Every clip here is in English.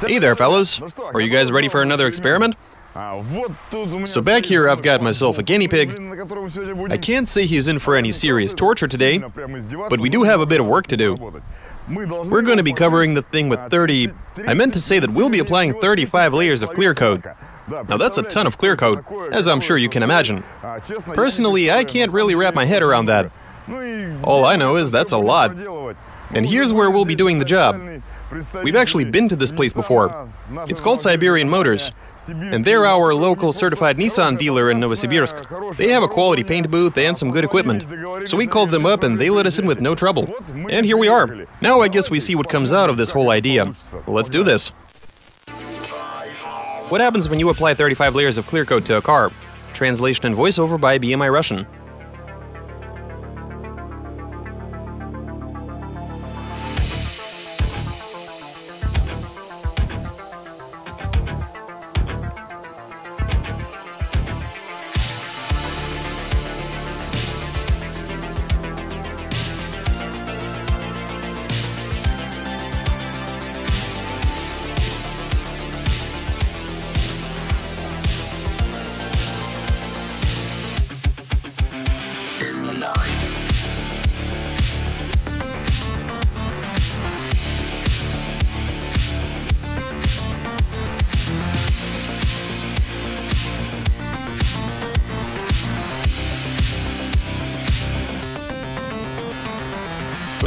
Hey there, fellas. Are you guys ready for another experiment? So back here I've got myself a guinea pig. I can't say he's in for any serious torture today, but we do have a bit of work to do. We're going to be covering the thing with 30... I meant to say that we'll be applying 35 layers of clear coat. Now that's a ton of clear coat, as I'm sure you can imagine. Personally, I can't really wrap my head around that. All I know is that's a lot. And here's where we'll be doing the job. We've actually been to this place before. It's called Siberian Motors, and they're our local certified Nissan dealer in Novosibirsk. They have a quality paint booth and some good equipment. So we called them up and they let us in with no trouble. And here we are. Now I guess we see what comes out of this whole idea. Let's do this. What happens when you apply 35 layers of clear coat to a car? Translation and voiceover by BMI Russian.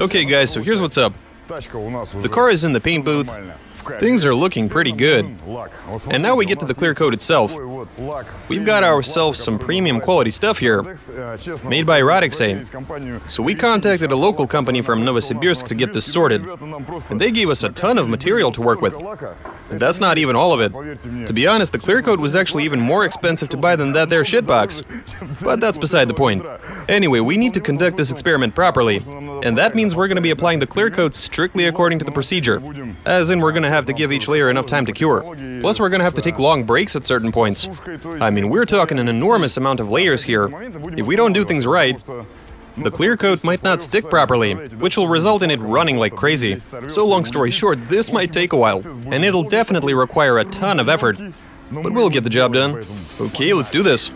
Okay guys, so here's what's up. The car is in the paint booth. Things are looking pretty good. And now we get to the clear coat itself. We've got ourselves some premium quality stuff here, made by Radixay. So we contacted a local company from Novosibirsk to get this sorted. And they gave us a ton of material to work with. And that's not even all of it. To be honest, the clear coat was actually even more expensive to buy than that there shitbox. But that's beside the point. Anyway, we need to conduct this experiment properly. And that means we're going to be applying the clear coat strictly according to the procedure. As in, we're going to have to give each layer enough time to cure. Plus, we're going to have to take long breaks at certain points. I mean, we're talking an enormous amount of layers here. If we don't do things right, the clear coat might not stick properly, which will result in it running like crazy. So long story short, this might take a while, and it'll definitely require a ton of effort. But we'll get the job done. Okay, let's do this.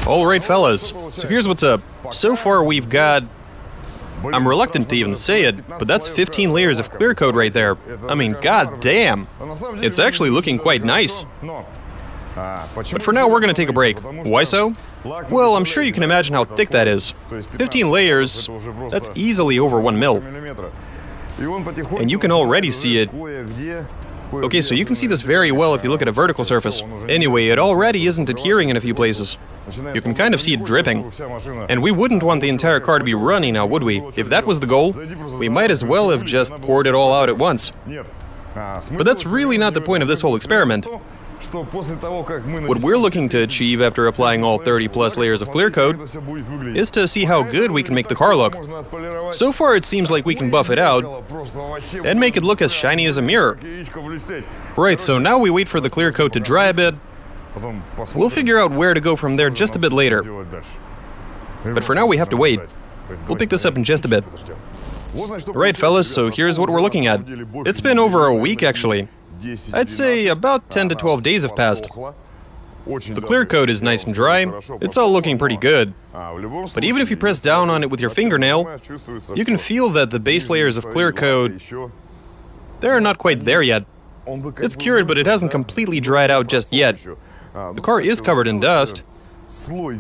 Alright fellas, so here's what's up. So far we've got... I'm reluctant to even say it, but that's 15 layers of clear coat right there. I mean, god damn. It's actually looking quite nice. But for now we're gonna take a break. Why so? Well, I'm sure you can imagine how thick that is. 15 layers, that's easily over 1 mil. And you can already see it. Okay, so you can see this very well if you look at a vertical surface. Anyway, it already isn't adhering in a few places. You can kind of see it dripping. And we wouldn't want the entire car to be runny now, would we? If that was the goal, we might as well have just poured it all out at once. But that's really not the point of this whole experiment. What we're looking to achieve after applying all 30 plus layers of clear coat is to see how good we can make the car look. So far it seems like we can buff it out and make it look as shiny as a mirror. Right, so now we wait for the clear coat to dry a bit. We'll figure out where to go from there just a bit later. But for now we have to wait. We'll pick this up in just a bit. Right fellas, so here's what we're looking at. It's been over a week actually. I'd say about 10 to 12 days have passed. The clear coat is nice and dry, it's all looking pretty good. But even if you press down on it with your fingernail, you can feel that the base layers of clear coat, they're not quite there yet. It's cured, but it hasn't completely dried out just yet. The car is covered in dust,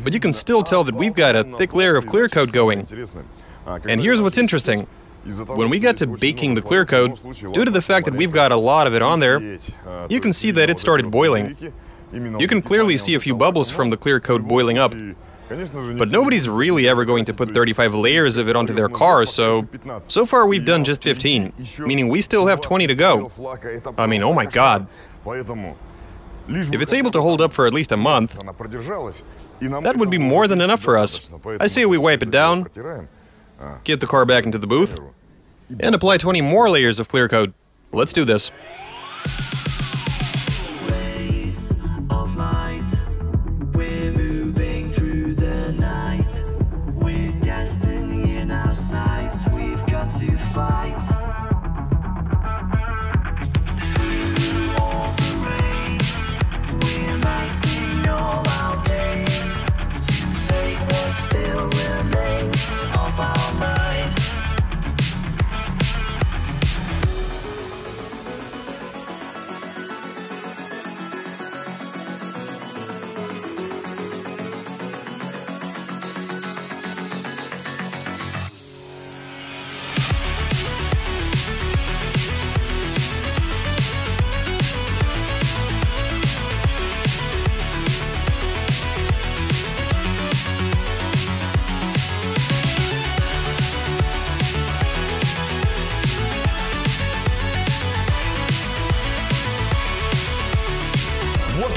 but you can still tell that we've got a thick layer of clear coat going. And here's what's interesting. When we got to baking the clear coat, due to the fact that we've got a lot of it on there, you can see that it started boiling. You can clearly see a few bubbles from the clear coat boiling up. But nobody's really ever going to put 35 layers of it onto their car, so far we've done just 15, meaning we still have 20 to go. I mean, oh my god. If it's able to hold up for at least a month, that would be more than enough for us. I say we wipe it down, get the car back into the booth, and apply 20 more layers of clear coat. Let's do this.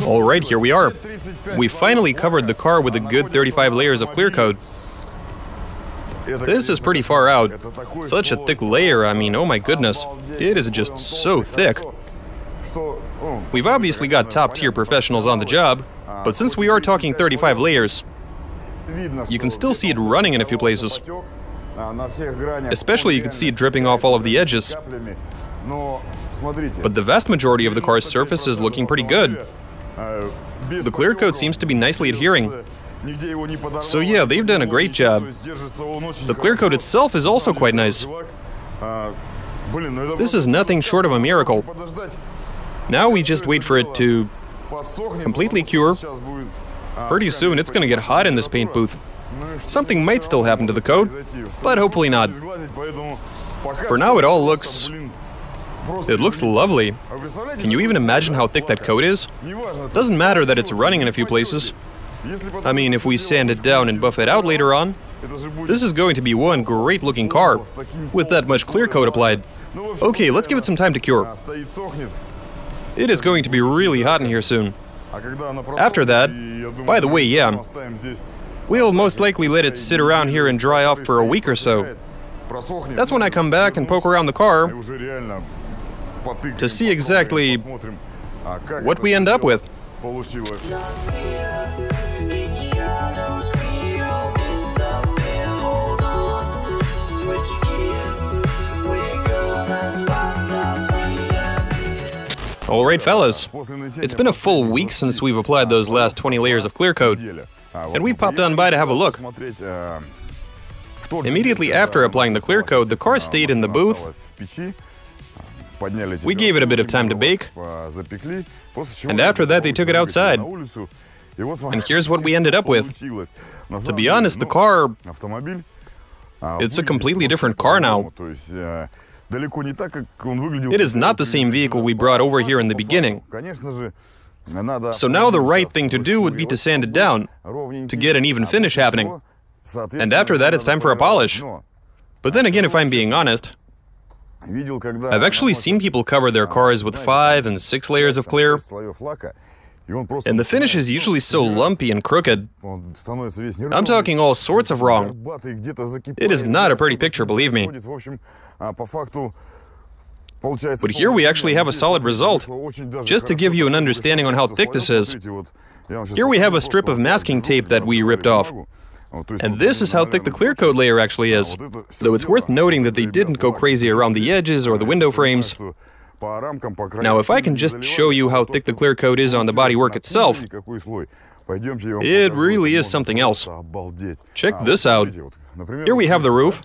Alright, here we are. We finally covered the car with a good 35 layers of clear coat. This is pretty far out. Such a thick layer, I mean, oh my goodness. It is just so thick. We've obviously got top-tier professionals on the job, but since we are talking 35 layers, you can still see it running in a few places. Especially you can see it dripping off all of the edges. But the vast majority of the car's surface is looking pretty good. The clear coat seems to be nicely adhering. So yeah, they've done a great job. The clear coat itself is also quite nice. This is nothing short of a miracle. Now we just wait for it to completely cure. Pretty soon it's gonna get hot in this paint booth. Something might still happen to the coat, but hopefully not. For now it all looks lovely. Can you even imagine how thick that coat is? Doesn't matter that it's running in a few places. I mean, if we sand it down and buff it out later on, this is going to be one great looking car, with that much clear coat applied. Okay, let's give it some time to cure. It is going to be really hot in here soon. After that, by the way, yeah, we'll most likely let it sit around here and dry off for a week or so. That's when I come back and poke around the car to see exactly what we end up with. Alright fellas, it's been a full week since we've applied those last 20 layers of clear coat, and we've popped on by to have a look. Immediately after applying the clear coat, the car stayed in the booth. We gave it a bit of time to bake, and after that they took it outside. And here's what we ended up with. To be honest, the car, it's a completely different car now. It is not the same vehicle we brought over here in the beginning. So now the right thing to do would be to sand it down, to get an even finish happening. And after that it's time for a polish. But then again, if I'm being honest, I've actually seen people cover their cars with 5 and 6 layers of clear, and the finish is usually so lumpy and crooked. I'm talking all sorts of wrong. It is not a pretty picture, believe me. But here we actually have a solid result. Just to give you an understanding on how thick this is, here we have a strip of masking tape that we ripped off. And this is how thick the clear coat layer actually is. Though it's worth noting that they didn't go crazy around the edges or the window frames. Now, if I can just show you how thick the clear coat is on the bodywork itself, it really is something else. Check this out. Here we have the roof.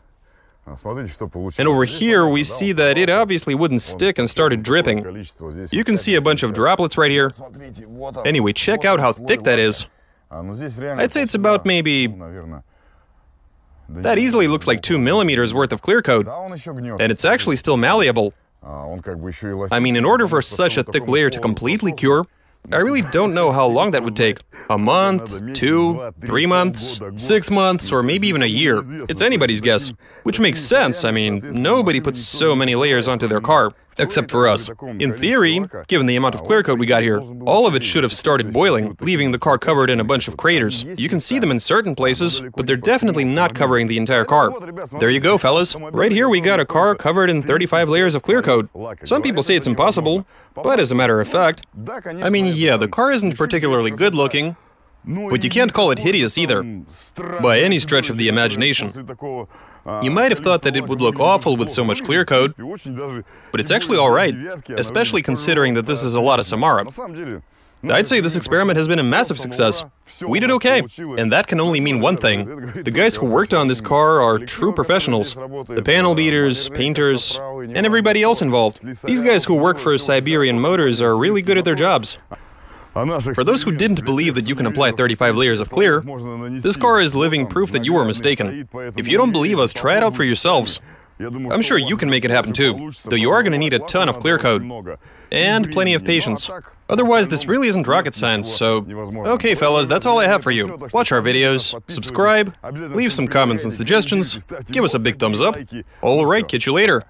And over here we see that it obviously wouldn't stick and started dripping. You can see a bunch of droplets right here. Anyway, check out how thick that is. I'd say it's about maybe... That easily looks like 2 millimeters worth of clear coat, and it's actually still malleable. I mean, in order for such a thick layer to completely cure, I really don't know how long that would take. A month, 2, 3 months, 6 months, or maybe even a year. It's anybody's guess. Which makes sense. I mean, nobody puts so many layers onto their car, except for us. In theory, given the amount of clear coat we got here, all of it should have started boiling, leaving the car covered in a bunch of craters. You can see them in certain places, but they're definitely not covering the entire car. There you go, fellas. Right here we got a car covered in 35 layers of clear coat. Some people say it's impossible, but as a matter of fact, I mean, yeah, the car isn't particularly good looking, but you can't call it hideous either, by any stretch of the imagination. You might have thought that it would look awful with so much clear coat, but it's actually alright, especially considering that this is a lot of Samara. I'd say this experiment has been a massive success. We did okay, and that can only mean one thing. The guys who worked on this car are true professionals. The panel beaters, painters, and everybody else involved. These guys who work for Siberian Motors are really good at their jobs. For those who didn't believe that you can apply 35 layers of clear, this car is living proof that you were mistaken. If you don't believe us, try it out for yourselves. I'm sure you can make it happen too, though you are going to need a ton of clear coat. And plenty of patience. Otherwise, this really isn't rocket science, so... Okay, fellas, that's all I have for you. Watch our videos, subscribe, leave some comments and suggestions, give us a big thumbs up. Alright, catch you later.